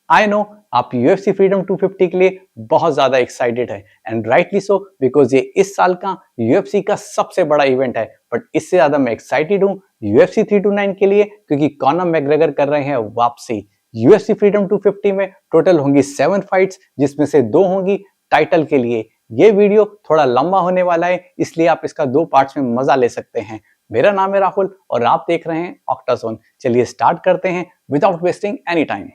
I know आप UFC freedom 250 के लिए बहुत ज्यादा एक्साइटेड है एंड राइटली सो बिकॉज ये इस साल का UFC का सबसे बड़ा इवेंट है। बट इससे ज्यादा मैं एक्साइटेड हूँ UFC 329 के लिए क्योंकि कॉनर मैकग्रेगर कर रहे हैं वापसी। UFC फ्रीडम 250 में टोटल होंगी 7 फाइट्स जिसमें से 2 होंगी टाइटल के लिए। ये वीडियो थोड़ा लंबा होने वाला है इसलिए आप इसका 2 पार्ट्स में मजा ले सकते हैं। मेरा नाम है राहुल और आप देख रहे हैं ऑक्टाजोन। चलिए स्टार्ट करते हैं without wasting any time.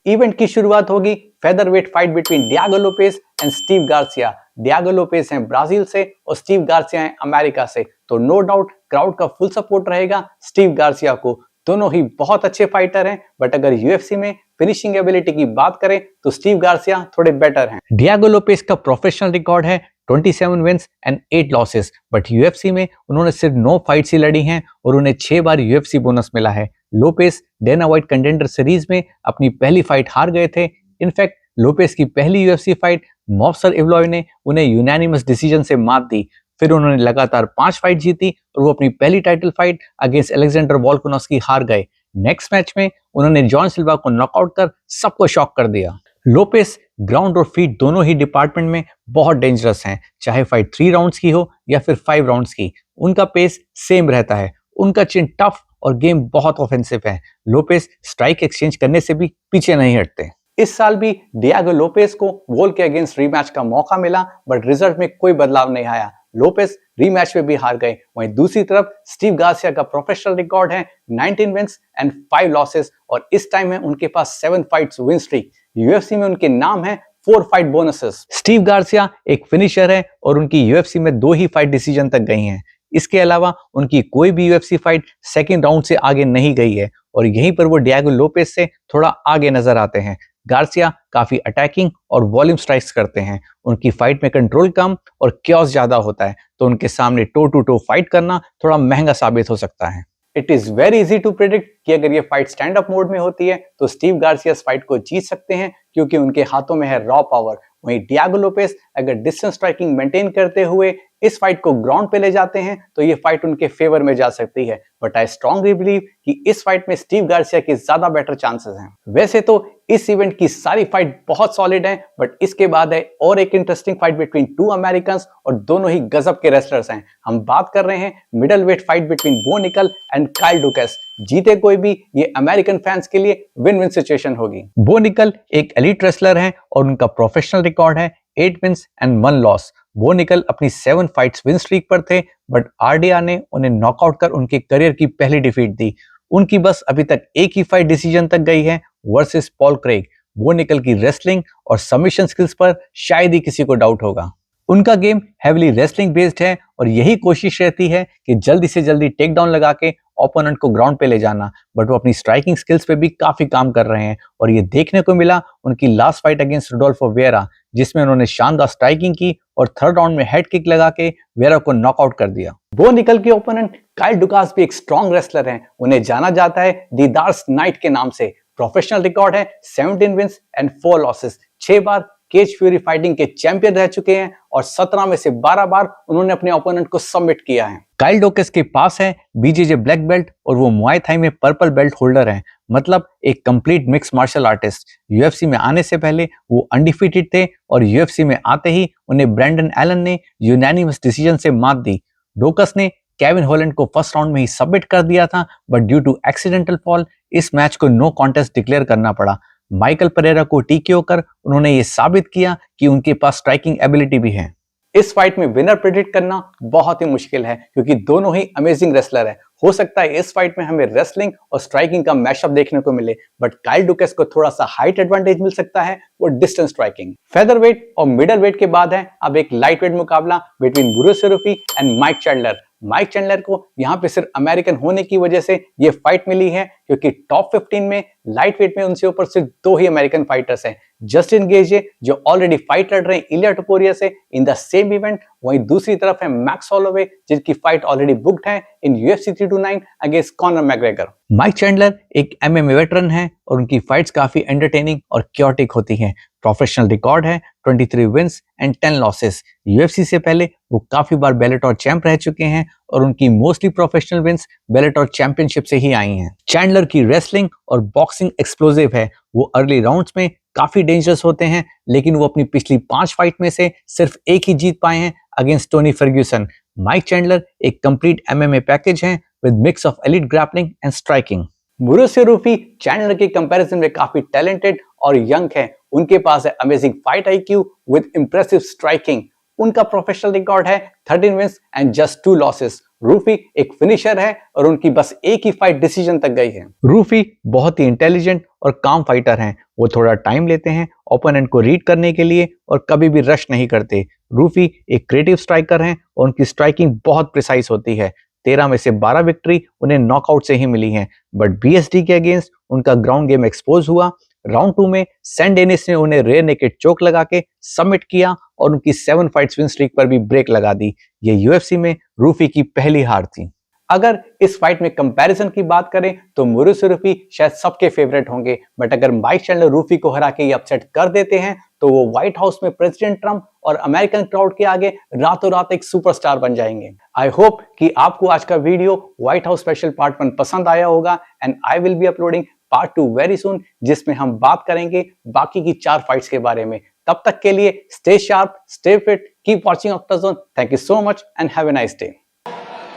Event की शुरुआत होगी featherweight fight between Diego Lopez and Steve Garcia. Diego Lopez हैं ब्राजील से और स्टीव गार्सिया हैं अमेरिका से, तो नो डाउट क्राउड का फुल सपोर्ट रहेगा स्टीव गार्सिया को। दोनों ही बहुत अच्छे फाइटर हैं, बट अगर यूएफसी में फिनिशिंग एबिलिटी की बात करें तो स्टीव गार्सिया थोड़े बेटर हैं। डियागो लोपेज का प्रोफेशनल रिकॉर्ड है 27 wins and 8 losses, but UFC में उन्होंने सिर्फ 9 फाइट्स ही लड़ी हैं और उन्हें 6 बार यूएफसी बोनस मिला है। Lopez Dana White contender series में अपनी पहली फाइट हार गए थे। इनफैक्ट लोपेज की पहली यूएफसी फाइट मॉब्सर इवलॉय ने उन्हें यूनानिमस डिसीजन से मात दी। फिर उन्होंने लगातार 5 फाइट जीती और वो अपनी पहली title fight against Alexander Volkanovski हार गए। नेक्स्ट मैच में उन्होंने जॉन सिल्वा को नॉकआउट कर सबको शॉक कर दिया। लोपेज ग्राउंड और फीट दोनों ही डिपार्टमेंट में बहुत डेंजरस हैं, चाहे फाइट 3 राउंड्स की हो या फिर 5 राउंड्स की। उनका पेस सेम रहता है, उनका चिन टफ और गेम बहुत ऑफेंसिव है। लोपेज स्ट्राइक एक्सचेंज करने से भी पीछे नहीं हटते। इस साल भी डियागो लोपेज को वोल के अगेंस्ट रीमैच का मौका मिला, बट रिजल्ट में कोई बदलाव नहीं आया। लोपेज रीमैच में भी हार गए। वहीं दूसरी तरफ स्टीव गार्सिया का प्रोफेशनल रिकॉर्ड है 19 विंस एंड 5 लॉसेस और इस टाइम है उनके पास 7 फाइट्स विन स्ट्रीक। यूएफसी में उनके नाम है 4 फाइट बोनसेस। स्टीव गार्सिया एक फिनिशर है और उनकी यूएफसी में 2 ही फाइट डिसीजन तक गई हैं। इसके अलावा उनकी कोई भी यूएफसी फाइट सेकंड राउंड से आगे नहीं गई है और यहीं पर वो डियागो लोपेज से थोड़ा आगे नजर आते हैं। गार्सिया काफी अटैकिंग और वॉल्यूम स्ट्राइक्स करते हैं। उनकी फाइट में कंट्रोल कम और क्योस ज्यादा होता है, तो उनके सामने टो टू टो फाइट करना थोड़ा महंगा साबित हो सकता है। It is very easy to predict कि अगर ये फाइट स्टैंड अप मोड में होती है तो स्टीव गार्सिया इस फाइट को जीत सकते हैं क्योंकि उनके हाथों में है रॉ पावर। वहीं डियागो लोपेज अगर डिस्टेंस स्ट्राइकिंग मेंटेन करते हुए इस फाइट को ग्राउंड पे ले जाते हैं तो ये फाइट उनके फेवर में जा सकती है। बट आई स्ट्रांगली बिलीव कि इस फाइट में स्टीव गार्सिया के ज्यादा बेटर चांसेस हैं। वैसे तो इस इवेंट की सारी फाइट बहुत सॉलिड हैं, बट इसके बाद है और एक इंटरेस्टिंग फाइट बिटवीन 2 अमेरिकन और दोनों ही गजब के रेसलर्स हैं। हम बात कर रहे हैं मिडल वेट फाइट बिटवीन बो निकल एंड काइल डुकेस। जीते कोई भी ये अमेरिकन फैंस के लिए विन विन सिचुएशन होगी। बो निकल एक एलीट रेसलर हैं और उनका प्रोफेशनल रिकॉर्ड है 8 विंस एंड 1 लॉस। बो निकल अपनी 7 फाइट्स विन स्ट्रीक पर थे, बट आरडीआर ने उन्हें नॉकआउट कर उनके करियर की पहली डिफीट दी। उनकी बस अभी तक एक ही फाइट डिसीजन तक गई है वर्सेस पॉल क्रेग। बो निकल की रेसलिंग और सबमिशन स्किल्स पर शायद ही किसी को डाउट होगा। उनका गेम हेवीली रेसलिंग बेस्ड है और यही कोशिश रहती है कि जल्दी से जल्दी टेक डाउन लगा के ओपोनेंट को ग्राउंड पे ले जाना, बट वो अपनी स्ट्राइकिंग स्किल्स पे भी काफी काम कर रहे हैं और ये देखने को मिला उनकी last fight against Rudolfo vera, जिसमें उन्होंने शानदार स्ट्राइकिंग की और थर्ड राउंड में हेड किक लगा के वेरा को नॉकआउट कर दिया। बो निकल के ओपोनेंट काइल डुकास भी एक स्ट्रॉन्ग रेसलर हैं। उन्हें जाना जाता है दी डार्क नाइट के नाम से। प्रोफेशनल रिकॉर्ड है 17 विंस एंड 4 लॉसेस। 6 बार केज फ्यूरी फाइटिंग के चैंपियन रह चुके हैं और 17 में से 12 बार उन्होंने अपने ओपोनेंट को सबमिट किया है। काइल डोकेस के पास है बीजेजे ब्लैक बेल्ट और वो मुआय थाई में पर्पल बेल्ट होल्डर हैं, मतलब एक complete mix martial artist. UFC में आने से पहले वो अनडिफीटेड थे और यूएफसी में आते ही उन्हें ब्रैंडन एलन ने यूनानिमस डिसीजन से मात दी। डोकस ने केविन हॉलैंड को फर्स्ट राउंड में ही सबमिट कर दिया था, but due to accidental fall इस मैच को नो कॉन्टेस्ट डिक्लेयर करना पड़ा। माइकल परेरा को टीकेओ कर उन्होंने ये साबित किया कि उनके पास स्ट्राइकिंग एबिलिटी भी है। इस फाइट में विनर प्रेडिक्ट करना बहुत ही मुश्किल है क्योंकि दोनों ही अमेजिंग रेसलर है। हो सकता है इस फाइट में हमें रेसलिंग और स्ट्राइकिंग का मैशअप देखने को मिले, बट काइल डुकेस को थोड़ा सा हाइट एडवांटेज मिल सकता है, वो डिस्टेंस स्ट्राइकिंग। फेदरवेट और मिडल वेट के बाद है अब एक लाइट वेट मुकाबला between Bruce Serufi and Mike Chandler. Mike Chandler को यहाँ पे सिर्फ अमेरिकन होने की वजह से ये फाइट मिली है क्योंकि टॉप 15 में लाइट वेट में उनसे ऊपर सिर्फ 2 ही अमेरिकन फाइटर्स हैं, जस्टिन गेजे जो ऑलरेडी फाइट लड़ रहे हैं इलिया टोपुरिया से इन द सेम इवेंट। वहीं दूसरी तरफ है मैक्स होलोवे जिनकी फाइट ऑलरेडी बुक्ड है in UFC 329 against Conor McGregor. Mike Chandler एक MMA वेटरन है और उनकी फाइट्स काफी एंटरटेनिंग और क्योटिक होती हैं। प्रोफेशनल रिकॉर्ड है 23 विंस एंड 10 लॉसेस। UFC से पहले वो काफी बार बेलेटोर चैंप रह चुके हैं और उनकी mostly professional wins Bellator championship से ही आई हैं। चैंडलर की रेसलिंग और बॉक्सिंग एक्सप्लोसिव है। वो अर्ली राउंड्स में काफी डेंजरस होते हैं, लेकिन वो अपनी पिछली 5 फाइट में से सिर्फ एक ही जीत पाए हैं against Tony Ferguson. Mike Chandler एक कंप्लीट MMA पैकेज हैं with mix of elite grappling and striking. Mauricio Ruffy Chandler के कंपैरिजन में काफी टैलेंटेड और यंग है। उनके पास है amazing fight IQ with impressive striking. उनका प्रोफेशनल रिकॉर्ड है 13 wins and just 2 losses. Ruffy एक फिनिशर है और उनकी बस एक ही फाइट डिसीजन तक गई है। रूफी बहुत ही इंटेलिजेंट और काम फाइटर हैं। वो थोड़ा टाइम लेते हैं ओपोनेंट को रीड करने के लिए और कभी भी रश नहीं करते। रूफी एक क्रिएटिव स्ट्राइकर हैं और उनकी स्ट्राइकिंग बहुत प्रिसाइज होती है। 13 में से 12 विक्ट्री उन्हें नॉकआउट से ही मिली हैं, बट BSD के अगेंस्ट उनका ग्राउंड गेम एक्सपोज हुआ। राउंड 2 में सैन डेनिस ने उन्हें रेयर नेकेड चोक लगा के सबमिट किया और उनकी 7 फाइट्स विन स्ट्रीक पर भी ब्रेक लगा दी। ये UFC में रूफी की पहली हार थी। अगर इस फाइट में कंपैरिजन की बात करें तो मुरुसी रूफी शायद सबके फेवरेट होंगे, बट अगर माइक चैंडलर रूफी को हरा के ये अपसेट कर देते हैं तो वो व्हाइट हाउस में प्रेसिडेंट ट्रंप और अमेरिकन क्राउड के आगे रातों रात एक सुपरस्टार बन जाएंगे। आई होप कि आपको आज का video white house special part 1 पसंद आया होगा and I will be uploading part 2 very soon, जिसमें हम बात करेंगे बाकी की 4 फाइट्स के बारे में। तब तक के लिए stay sharp, stay fit, keep watching Octazone. Thank you so much and have a nice day.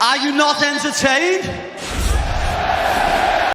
Are you not entertained?